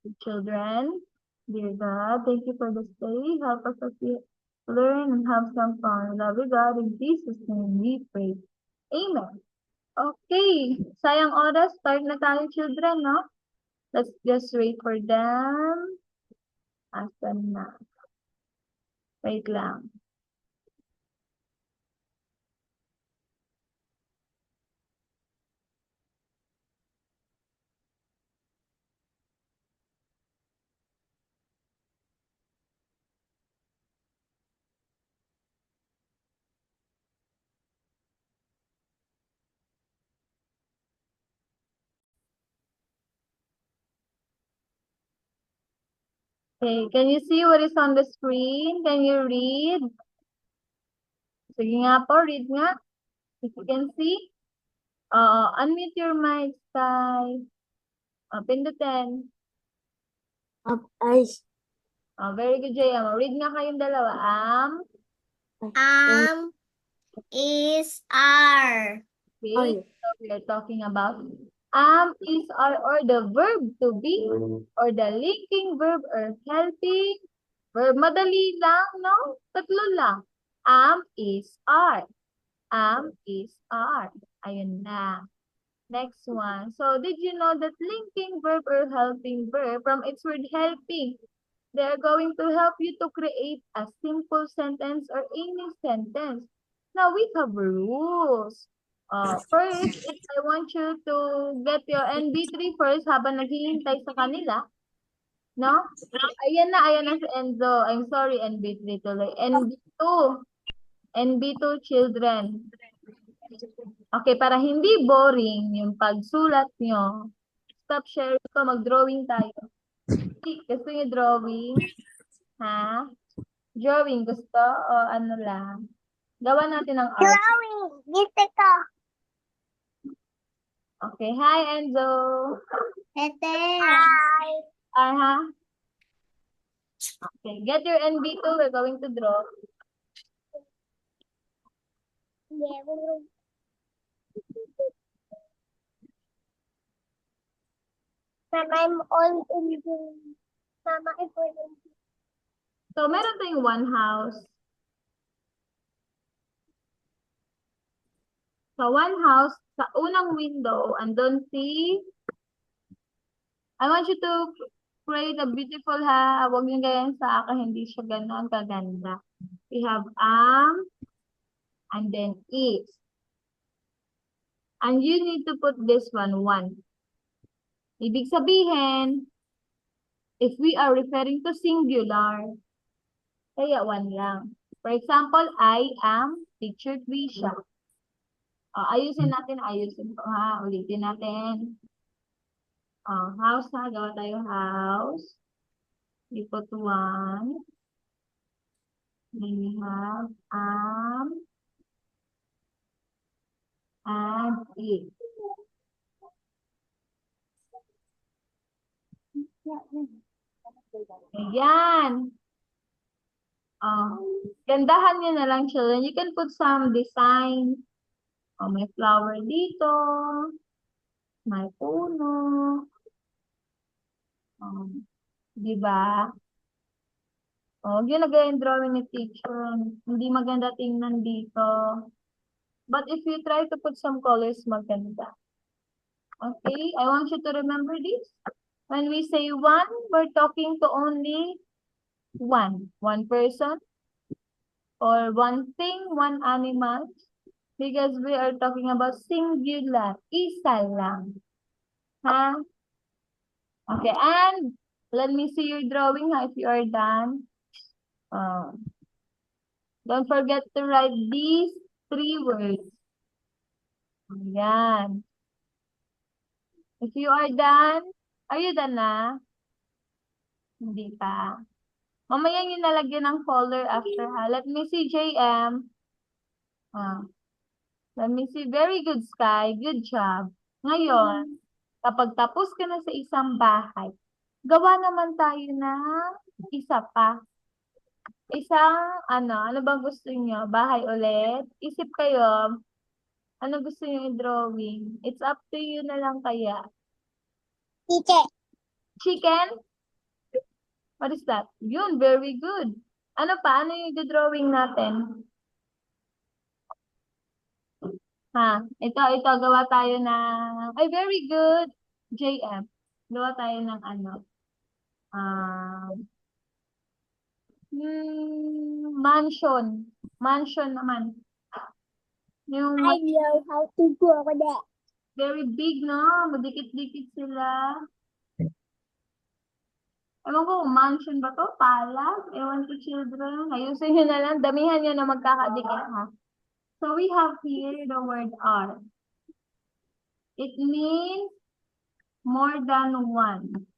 Children, dear God, thank you for this day. Help us as we learn and have some fun. Love you, God. In Jesus' name we pray. Amen. Okay. Sayang oras. Start na tayo, children, no? Let's just wait for them. Asan na? Wait lang. Okay, can you see what is on the screen? Can you read? Sige nga po, read nga. If you can see. Unmute your mic, Sky. Pindutin. Eyes. Very good, JM. Read nga kayong dalawa. Is are. Okay, so we are talking about is or the verb to be or the linking verb or helping verb. Madali lang, no? Tatlo lang. Is, are. Is, are. Ayun na. Next one. So, did you know that linking verb or helping verb, from its word helping, they are going to help you to create a simple sentence or any sentence. Now, we have rules. First, I want you to get your NB3 first habang naghihintay sa kanila. No? Ayan na si Enzo. I'm sorry, NB3 tuloy. NB2. NB2 children. Okay, para hindi boring yung pagsulat nyo, stop sharing ko, mag-drawing tayo. Gusto nyo drawing? Ha? Drawing gusto o ano lang? Gawa natin ng art. Drawing. Dito ko. Okay, hi Enzo. Ete. Hi. Ha? Okay, get your NB2. We're going to draw. Mama, I'm all in the... Mama, I'm all in the... So, meron tayong one house. Sa one house, sa unang window, andun si... I want you to create a beautiful ha. Huwag yung ganyan sa akin, hindi siya ganon kaganda. We have and then is. And you need to put this one. Ibig sabihin, if we are referring to singular, kaya one lang. For example, I am teacher Trisha. Ayusin ko ha. Ulitin natin. House na. Gawa tayo house. We put one. Then we have and is. Ayan. Gandahan nyo na lang, children. You can put some design. May flower dito. May puno. Diba? Huwag yung lagay yung drawing ni teacher. Hindi maganda tingnan dito. But if you try to put some colors, maganda. Okay? I want you to remember this. When we say one, we're talking to only one. One person or one thing, one animal. Because we are talking about singular. Isa lang. Ha? Okay, and let me see your drawing ha, if you are done. Don't forget to write these 3 words. Ayan. If you are you done na? Hindi pa. Mamaya yung nalagyan ng folder after ha. Let me see, JM. Let me see. Very good, Sky. Good job. Ngayon, kapag tapos ka na sa isang bahay, gawa naman tayo ng isa pa. Ano bang gusto niyo? Bahay ulit? Isip kayo, ano gusto niyo i-drawing? It's up to you na lang kaya. Chicken. Chicken? What is that? Yun, very good. Ano pa? Ano yung drawing natin? Ha? Ito, gawa tayo ng, ay, very good. JM. Gawa tayo ng ano? Mansion. Mansion naman. Yung I know how to draw that. very big, no? Madikit-dikit sila. Ewan ko kung mansion ba to? Palace? Ewan ko, children. Ayusin nyo na lang. Damihan nyo na magkakadikit, ha? So, we have here the word are. It means more than one.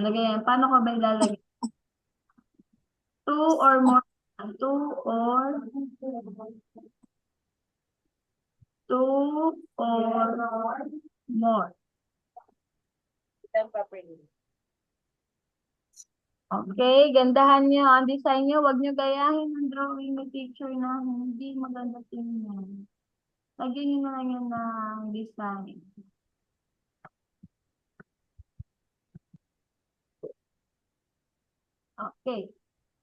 Lagay yan. Paano ko ba ilalagay? Two or more. Two or more. Okay, gandahan nyo ang design nyo. Huwag nyo gayahin ang drawing ng picture na hindi maganda tingnan. Lagyan nyo na lang yun ng design. Okay.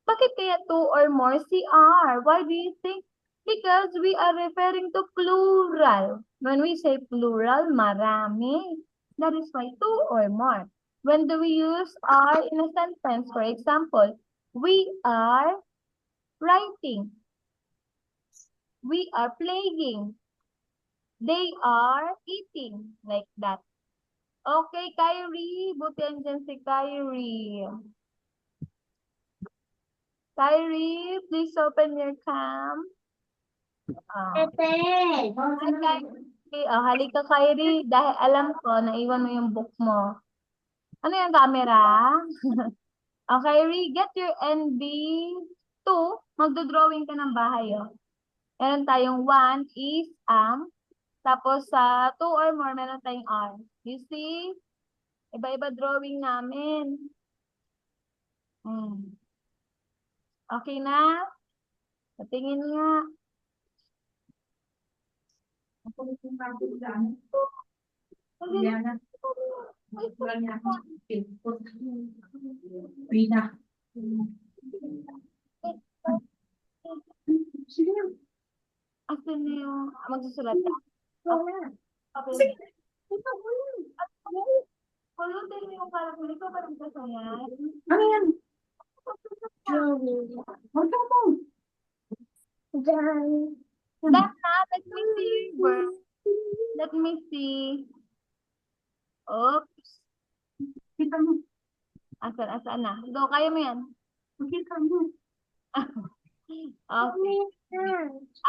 Bakit kaya two or more CR? Why do you think? Because we are referring to plural. When we say plural, marami. That is why two or more. When do we use are in a sentence? For example, we are writing. We are playing. They are eating. Like that. Okay, Kyrie. Buti andyan si Kyrie. Kyrie, please open your cam. Hi, Kyrie. Halika, Kyrie. Dahil alam ko, naiwan mo yung book mo. Ano yung camera? Kyrie, get your NB2. Magdodrawing ka ng bahay, oh. Meron tayong 1 is tapos sa 2 or more, meron tayong R. You see? Iba-iba drawing namin. Okay na? Patingin nga. Asan na yung magsusulat ka? Okay. Pulutin mo yung parang huli ko, parang kasaya. Ano yan? Drawing. Drawing. Dana, let me see your work. Let me see. Oops. Kita mo. Asan na? Go, kaya mo yan. Kita mo. Okay.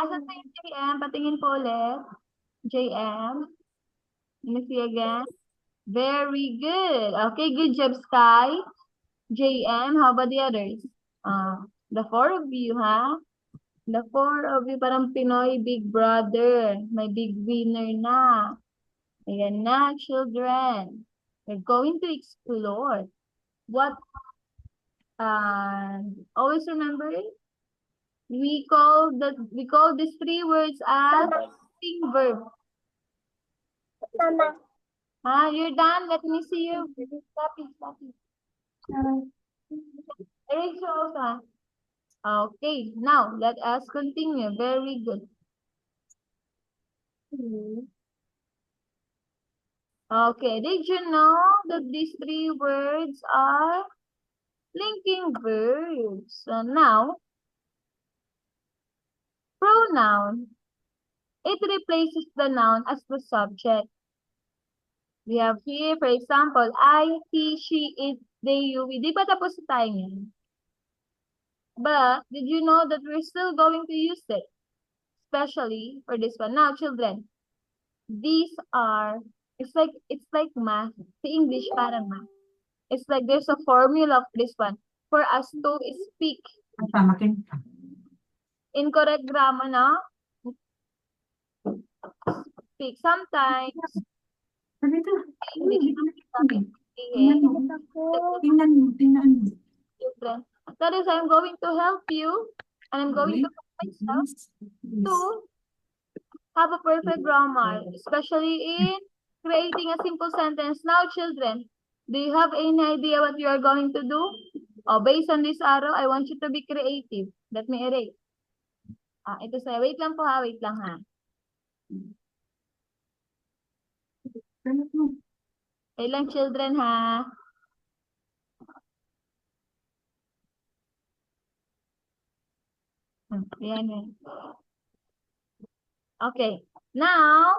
Asan pa yung JM? Patingin po ulit. JM. Let me see again. Very good. Okay, good job, Sky. JM, how about the others? The four of you, ha? The four of you, parang Pinoy Big Brother. May big winner na. Ayan na, children. We're going to explore what, always remember it? We call these three words as distinct verb. Mama. You're done. Let me see you. Copy. Erase your also. Okay, now let us continue. Very good. Okay, did you know that these three words are linking verbs? So now, pronoun. It replaces the noun as the subject. We have here, for example, I, he, she, it, they, you, we. Di ba tapos na tayo ngayon? But, did you know that we're still going to use it? Especially for this one. Now, children, these are, it's like math. The English para math. It's like there's a formula for this one. For us to speak incorrect grammar, no? Speak sometimes. English. Children. That is, I'm going to help you. And I'm going to help myself to have a perfect grammar, especially in creating a simple sentence. Now, children, Do you have any idea what you are going to do? Oh, based on this arrow, I want you to be creative. Let me erase. Ito sa'yo. Wait lang po ha. Wait lang ha. Ganun mo. Wait lang children ha. Yan, yan. Okay. Now,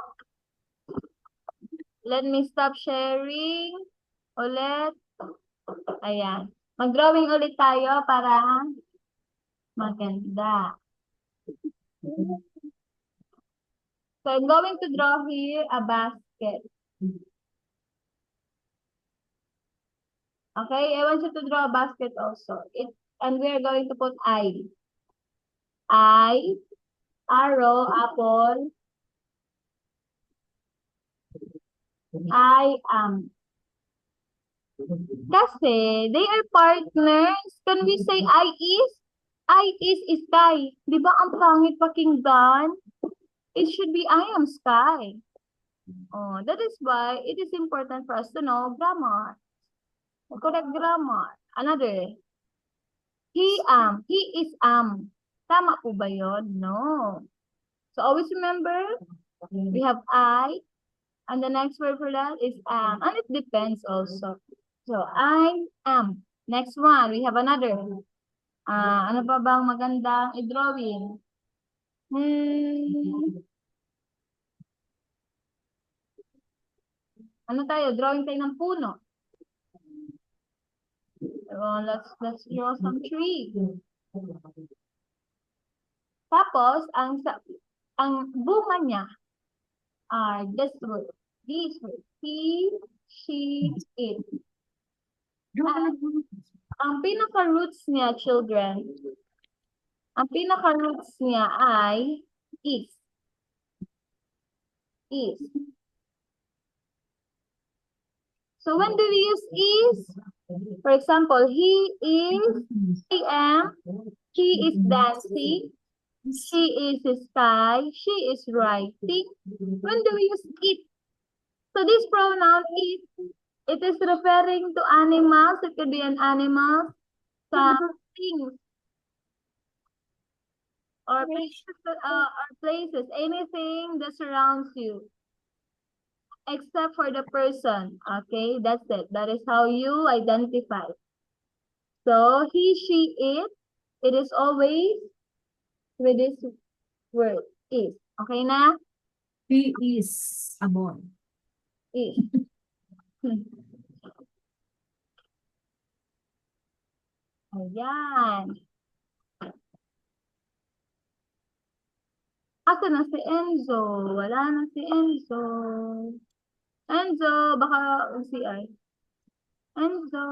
let me stop sharing. Ulit. Ayan. Mag-drawing ulit tayo para maganda. So, I'm going to draw here a basket. Okay, I want you to draw a basket also. And we are going to put I. I, arrow, apple. I am. Kasi, they are partners. Can we say I is? I is sky. Di ba ang pangit pakinggan? It should be I am sky. Oh, that is why it is important for us to know grammar. Correct grammar. Another. He is Tama po ba yun? No. So always remember, we have I, and the next word for that is am. And it depends also. So I am. Next one, we have another. Ano pa bang magandang i-drawing? Ano tayo? Drawing tayo ng puno. Let's draw some tree. Tapos, ang bunga niya are this word. These words. He, she, it. Ang pinaka-roots niya, children, ang pinaka-roots niya ay is. Is. So, when do we use is? For example, he is, I am, he is dancing, she is sky, she is writing. When do we use it? So, this pronoun it is referring to animals. It could be an animal, things, or places, anything that surrounds you, except for the person. Okay, that's it. That is how you identify. So, he, she, it is always with this word, is. Okay na? He is a boy. Is. Ayan. Asa na si Enzo? Wala na si Enzo. Enzo, baka CI. Enzo.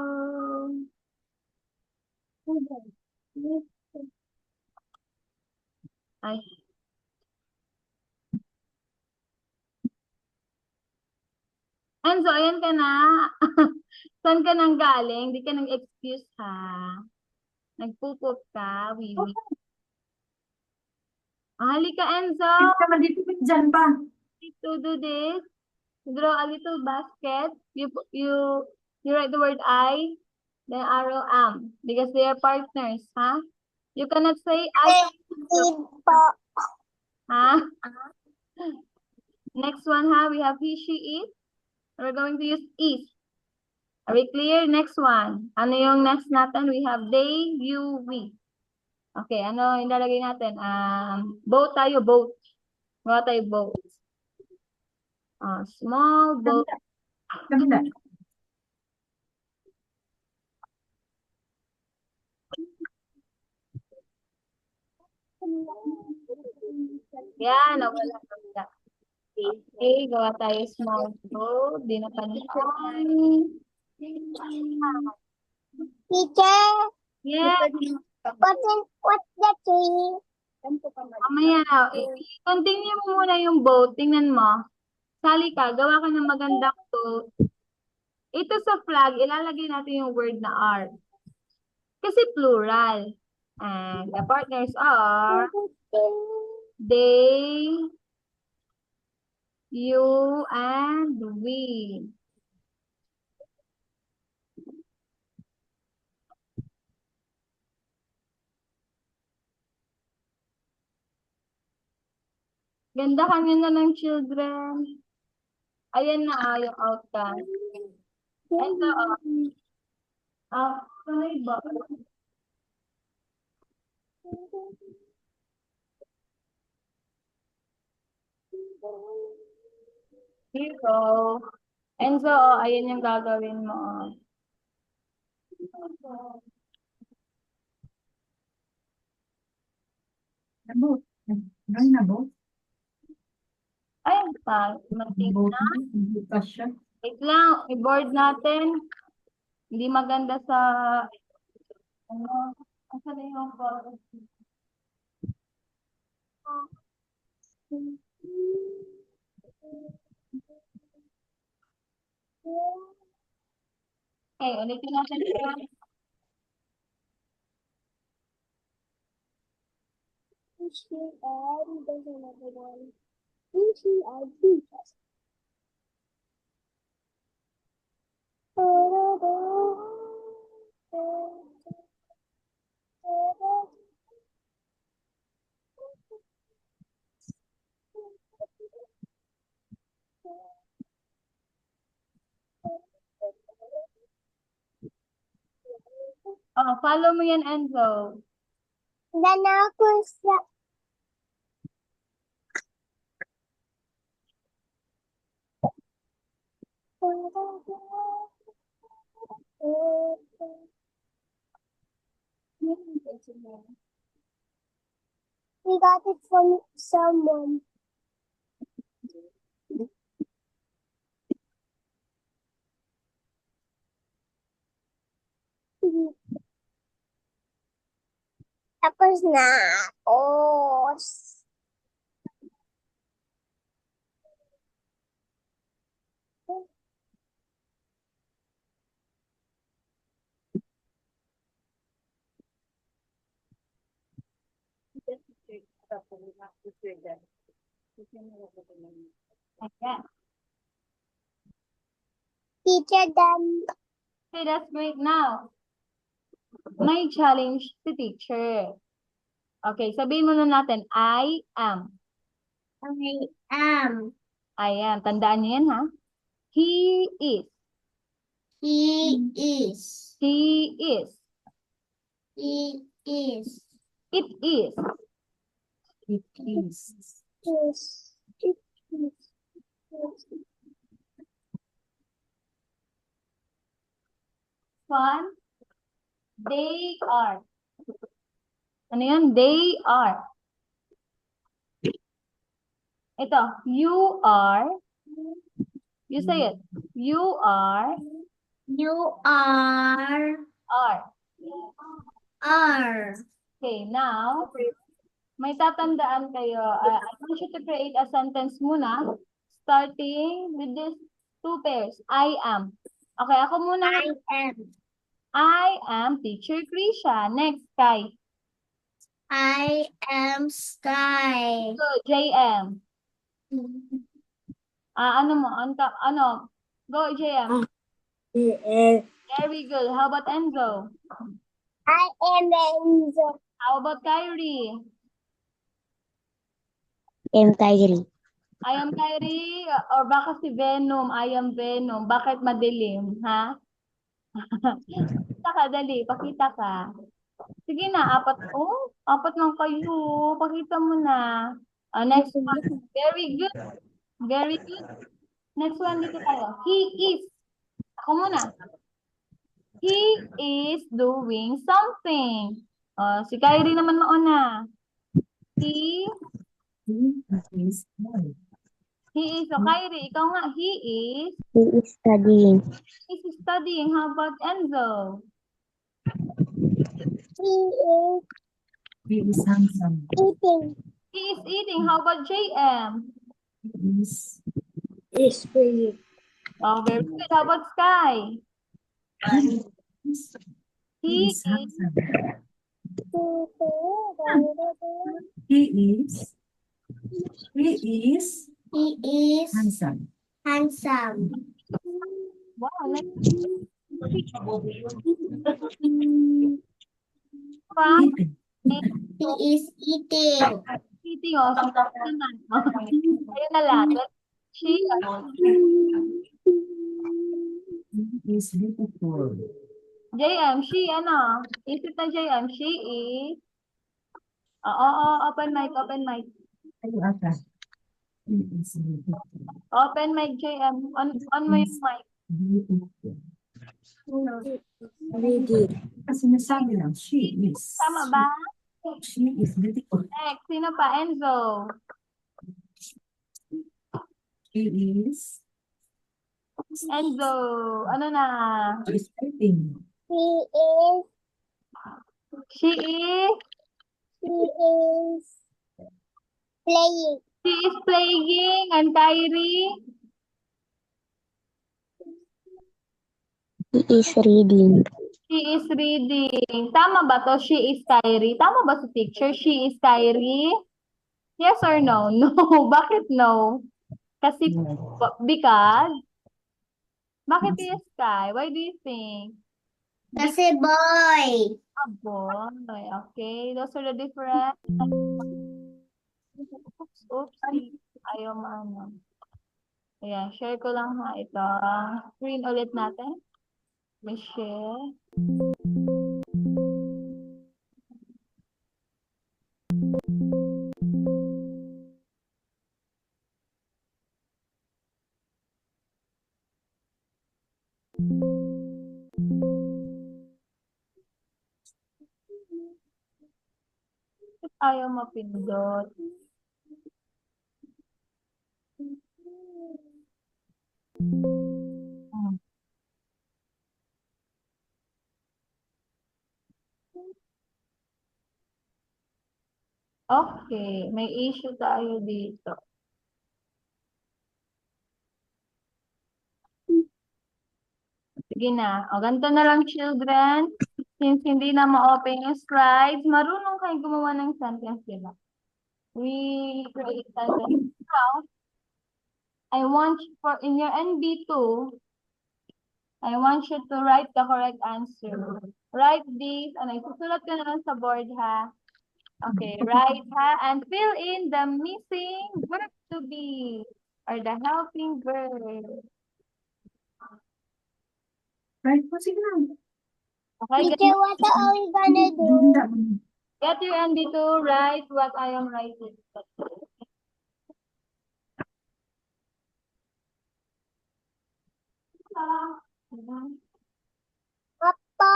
Ay. Enzo, ayan ka na. Saan ka nang galing? Di ka nang excuse ha. Nagpupop ka, wiwi. Halika, Enzo. Ito naman dito, dyan pa. To do this, draw a little basket. You write the word I, then arrow am, because they are partners, huh? You cannot say I. Huh? Next one, huh? We have he, she, it. We're going to use is. Are we clear? Next one. Ano yung next natin? We have they, you, we. Okay, ano yung lalagay natin? Boat tayo, boat. Mga tayo, boat. Small boat. Kabila. Yan, nawala na. Okay, gawa tayo small boat. Di na pansin. Teacher, Yes. what's the tree? Mamaya na. I-continue mo muna yung boat. Tingnan mo. Sali ka, gawa ka ng magandang boat. Ito sa flag, ilalagay natin yung word na are. Kasi plural. And the partners are they, you, and we. Gandahan nyo na ng children. Ayan na, yung outcome. Ito, tunay ba? Zero. Enzo, ayan yung gagawin mo. Nabot. Ay, nabot. Ay, matik Nabot na. na. Bukas siya. Wait lang, i-board natin. Hindi maganda sa, ano, asa na yung board? Okay, ulitin natin ito. And there's another one. Jesus. Oh, follow mo yan, Enzo. ako sa we got it from someone. Tapos na. Oh. Ayan. Teacher Dan. Okay, that's great now. May challenge si teacher. Okay, sabihin muna natin, I am. I am. Ayan, tandaan niyo yan, ha? He is. He is. He is. He is. It is. It is. Yes. It is. Fun. They are. Ano yan? They are. Ito, you are. You say it. You are. You are. Are. Are. Okay, now, may tatandaan kayo. I want you to create a sentence muna, starting with these two pairs. I am. Okay, ako muna. I am. I am Teacher Krisha. Next, Sky. I am Sky. So, JM. Ano mo? Ano? Go, JM. Very good. How about Enzo? I am Enzo. How about Kyrie? I'm Kyrie. I am Kyrie or baka si Venom, I am Venom. Bakit madilim, ha? Pakita ka, dali. Pakita ka. Sige na, apat lang kayo. Pakita mo na. Next one. Very good. Very good. Next one dito tayo. He is. Ako muna. He is doing something. Si Kyrie naman mauna. He He is. is. So, Kyrie, ikaw nga. He is. He is studying. He's studying. How about Enzo? He is He is handsome. eating. He is eating. How about JM? He is. Is playing. Oh, very good. How about Sky? He is. He He is is. handsome. He is. He is He is handsome. handsome. Wow, nice. From Eating. He is eating. he eating also. Ayun na lang. She He is beautiful. JM, she ano? Isip na JM, she is. Oo, open mic, open mic. Ay, ata. He is beautiful. Open mic JM. On mo yung mic. Beautiful. Ready. Kasi nasabi lang, she is. Tama ba? She is beautiful. Next, sino pa? Enzo. She is. Enzo, ano na? She is fighting. He is. She is. He is playing. She is playing. And Kyrie? He is reading. She is reading. Tama ba to? She is Kyrie. Tama ba sa picture? She is Kyrie? Yes or no? No. Bakit no? Kasi, No. because? Bakit yes, Sky? Why do you think? Kasi boy. A boy. Okay. Those are the different. Oops. Ayaw maano. Ayan. Share ko lang ha ito. Screen ulit natin. May share. Ayaw mapindot. Okay, may issue tayo dito. Sige na. O, ganito na lang, children. Since hindi na ma-open yung slides, marunong kayo gumawa ng sentence, diba? We create sentence. Now, I want you for, in your NB2, I want you to write the correct answer. Write this, ano, isusulat ko na lang sa board, ha? Okay, write, ha? And fill in the missing verb to be, or the helping verb. Right po, sige lang. Okay, Teacher, what are we gonna do? Ganda. get your NB2, write what I am writing. Papa.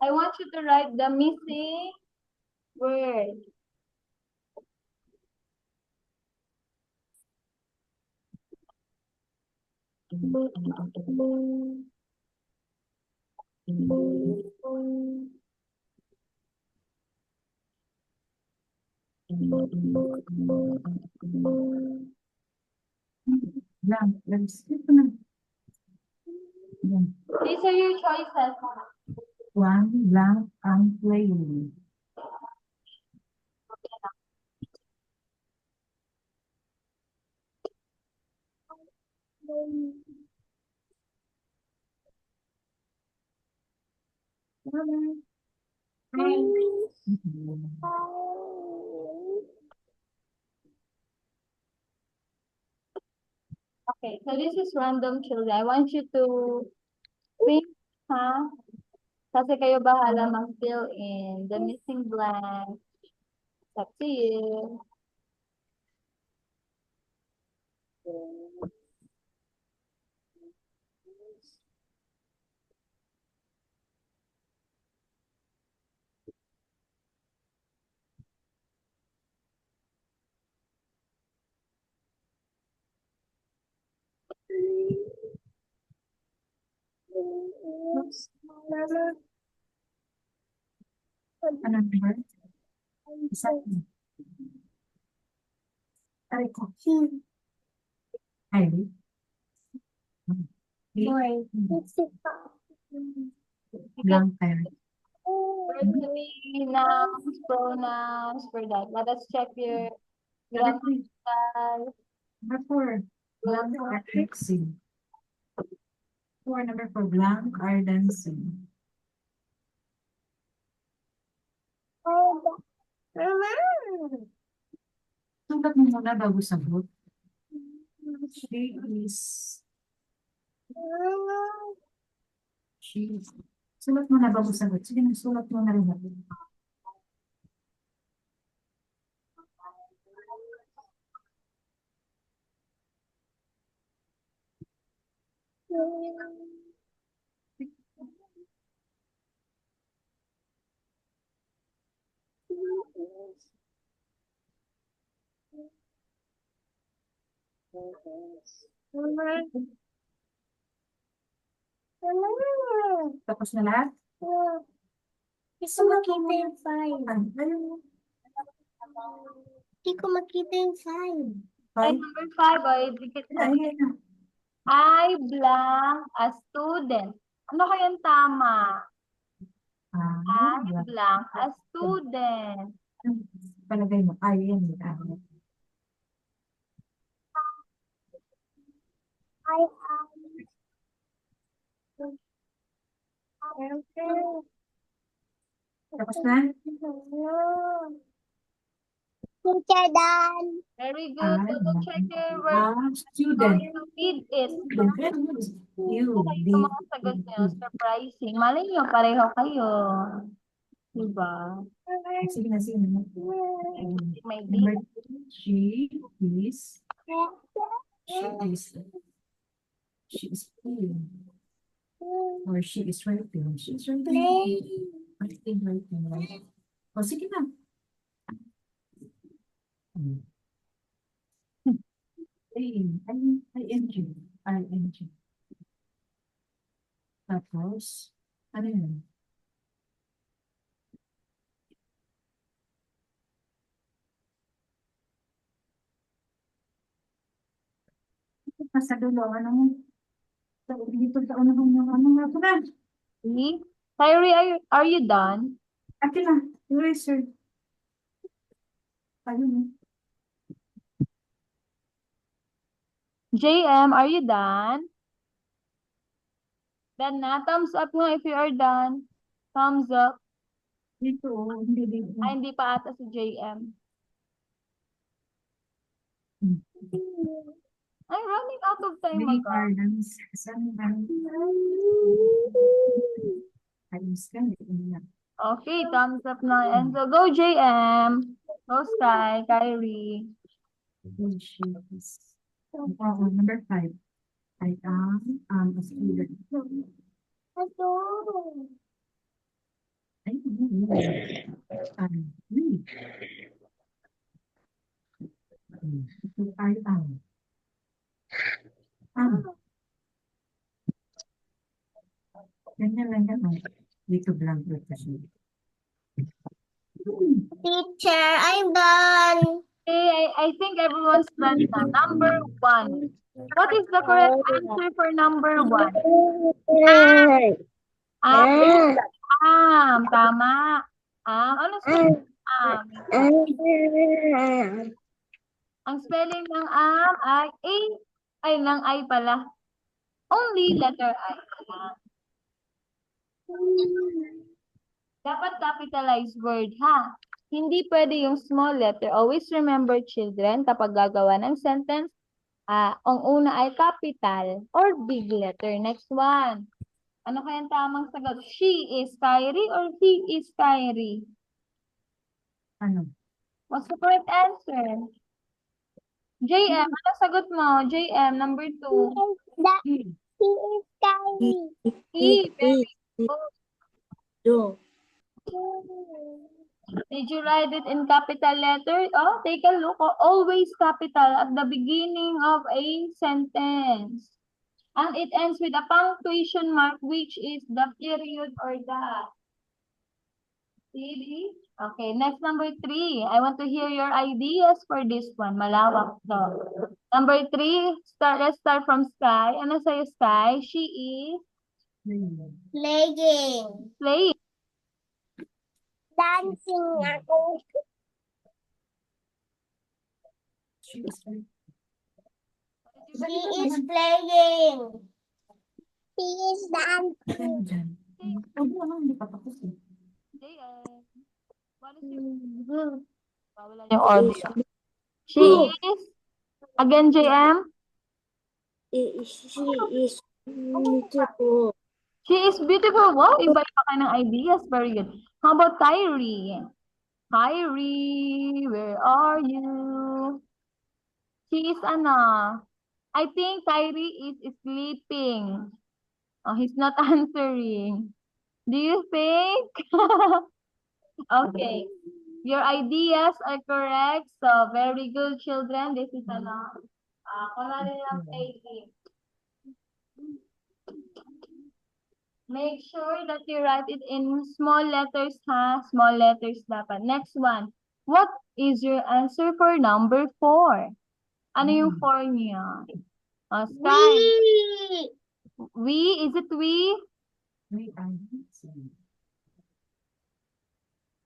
I want you to write the missing word. Lang, skip ko na. Yan. These are your choices. One, blank, and playing. Okay, so this is random children. I want you to think, ha? Kasi kayo bahala mag-fill in the missing blank. It's up to you. Ano number? Isa. Aray ko. Ay. Boy. Blank tayo. Verb to be, nouns, pronouns, for that. Let us check your Number three. grammatical. Number four. Blank are dancing. Number four. Blank are dancing. Sulat mo muna bago sagot. She is. She is. Sulat mo na bago sagot. Sige, sulat mo na rin natin. Tapos na lahat? Gusto makita yung five. Ayun. Hindi ko makita yung five. Ay, Five. number 5, ay, dikit mo. Ayun. I blank a student. Ano kayang tama? I blank a student. Palagay mo. Ay, yan. Ay. I Tapos na? Teacher Dan. Very good. Double check your work. How Student. you read it. You. Ito mga sagot niyo, surprising. Malay niyo, pareho kayo. Diba? Sige na, sige na. May Number D. two, she is playing. Or she is writing. She is writing. Writing. Right? O, sige na. Playing. I-N-G. Tapos, ano yun? Sa dulo, dito sa unang nga po na. See? Kyrie, are you done? Akin na, eraser. Ayun. JM, are you done? Done na. Thumbs up nga if you are done. Thumbs up. Dito, hindi dito. Ay, hindi pa ata si JM. Ay, running out of time Many ako. gardens. Saan ba? Ayos ka, hindi na. Okay, thumbs up na. And so, go JM. Go Sky, Kyrie. Number 5. I am a student. Ay, read. I am. Ganyan lang yan. Dito blank kasi. Teacher, I'm done. Okay, I think everyone's done na. Number 1. What is the correct answer for number 1? Tama. Ano spelling ng Ang spelling ng ay A. Ay, ng I pala. Only letter I. Dapat capitalized word, ha? Hindi pwede yung small letter. Always remember, children, kapag gagawa ng sentence, ang una ay capital or big letter. Next one. Ano kayang tamang sagot? She is Kyrie or he is Kyrie? Ano? What's the correct answer? JM, ano sagot mo? JM, number 2. He is Kylie. He, very good. Did you write it in capital letter? Oh, take a look. Oh, always capital at the beginning of a sentence. And it ends with a punctuation mark, which is the period or the. See? Okay, next number 3. I want to hear your ideas for this one. Malawak to. Number 3, let's start from Sky. Ano sa'yo, Sky? She is Playing. playing. dancing ako. She is writing. She is playing. She is dancing. Ano dyan? Huwag mo naman, hindi pa tapos eh. JM. What is your... Wala yung audio. She is... Again, JM? She is beautiful. She is beautiful. Wow, iba-iba kayo ng ideas. Very good. How about Kyrie? Kyrie, where are you? She is I think Kyrie is sleeping. Oh, he's not answering. Do you think? Okay. Your ideas are correct. So, very good, children. This is kunwari lang taking. Make sure that you write it in small letters, ha? Small letters dapat. Next one. What is your answer for number 4? Ano yung 4 niya? Sky. We? Is it we? We are dancing.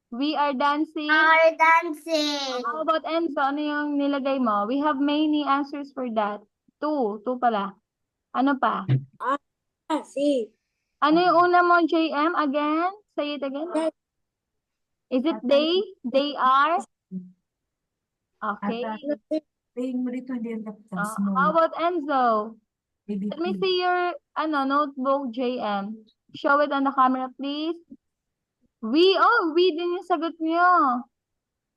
We are dancing. Are dancing. How about Enzo? Ano yung nilagay mo? We have many answers for that. 2. 2 pala. Ano pa? See. Ano yung una mo, JM? Again? Say it again. Is it they? They are? Okay. Paying mo dito, hindi ang tapos mo. How about Enzo? Maybe Let me see your notebook, JM. Show it on the camera, please. We din yung sagot niyo.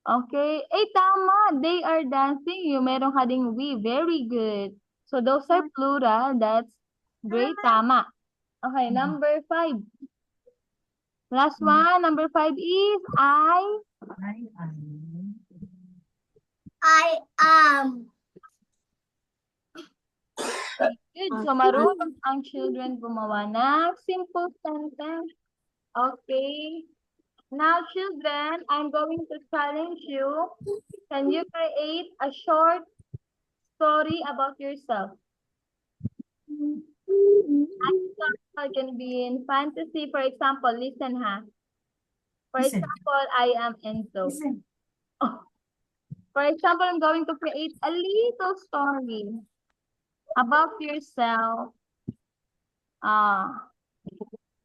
Okay. Tama. They are dancing. Yung meron ka ding we. Very good. So, those are plural. That's great. Tama. Okay, number 5. Last one. Number 5 is I am. Good. So, marunong ang children gumawa ng simple sentence. Okay. Now, children, I'm going to challenge you. Can you create a short story about yourself? It can be in fantasy. For example, listen, ha. For Listen. example, I am Enzo. Listen. For example, I'm going to create a little story about yourself.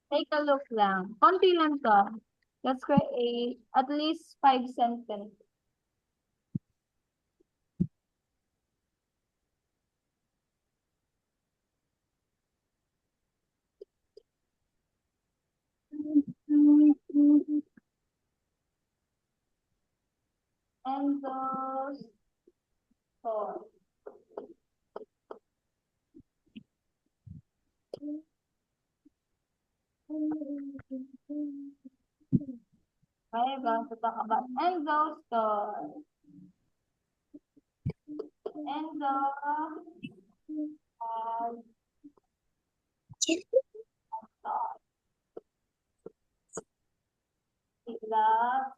Take a look lang. Konti lang to. Let's create at least 5 sentences. Enzo's story. I'm going to talk about Enzo's story. Enzo has a dog. He loves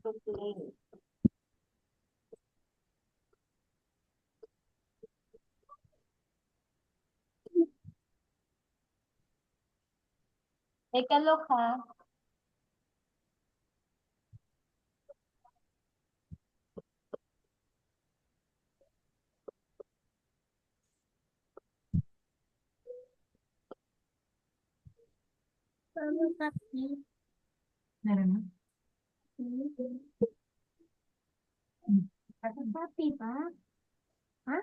to play. Take a look, ha. Meron na? Papi ba? Ha?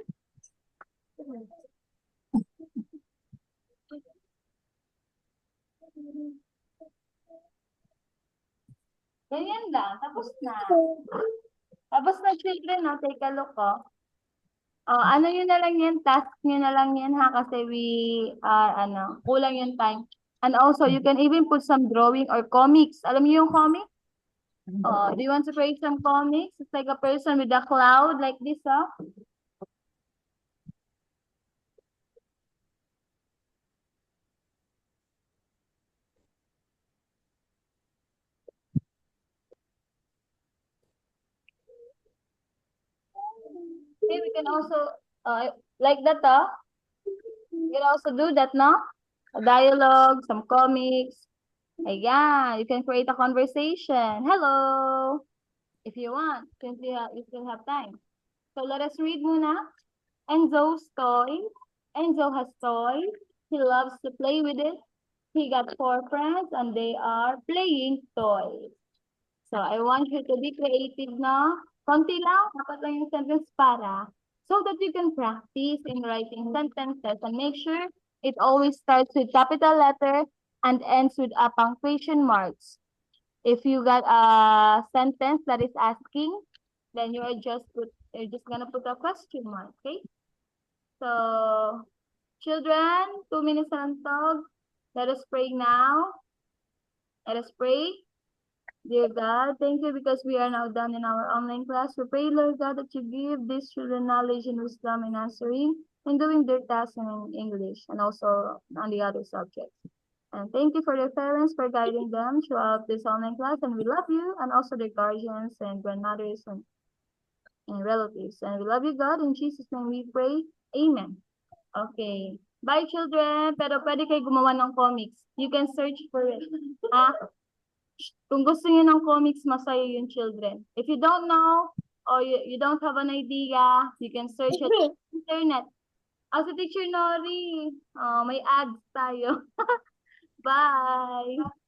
Ganyan lang. Tapos na. Tapos na, children, no? Take a look, oh. Ano yun na lang yan? Task nyo na lang yan, ha? Kasi kulang yung time. And also, you can even put some drawing or comics. Alam niyo yung comic? Do you want to create some comics? It's like a person with a cloud like this, oh. Okay, we can also, like that, you can also do that, no? A dialogue, some comics. Ayan, you can create a conversation. Hello, if you want, since you still have time. So let us read muna. Enzo's toy. Enzo has toys. He loves to play with it. He got 4 friends and they are playing toys. So I want you to be creative, no? Konti lang, dapat lang yung sentence para. So that you can practice in writing sentences and make sure it always starts with capital letter and ends with a punctuation marks. If you got a sentence that is asking, then you're just gonna put a question mark, okay? So children, 2 minutes lang talk. Let us pray now. Let us pray. Dear God, thank you because we are now done in our online class. We pray, Lord God, that you give these children knowledge and wisdom in answering and doing their tasks in English and also on the other subjects. And thank you for their parents for guiding them throughout this online class. And we love you and also their guardians and grandmothers and relatives. And we love you, God. In Jesus' name we pray. Amen. Okay. Bye, children. Pero pwede kayo gumawa ng comics. You can search for it. Ah, kung gusto niyo ng comics, masaya yung children. If you don't know, or you don't have an idea, you can search it on the internet. As a teacher Nori, may ads tayo. Bye!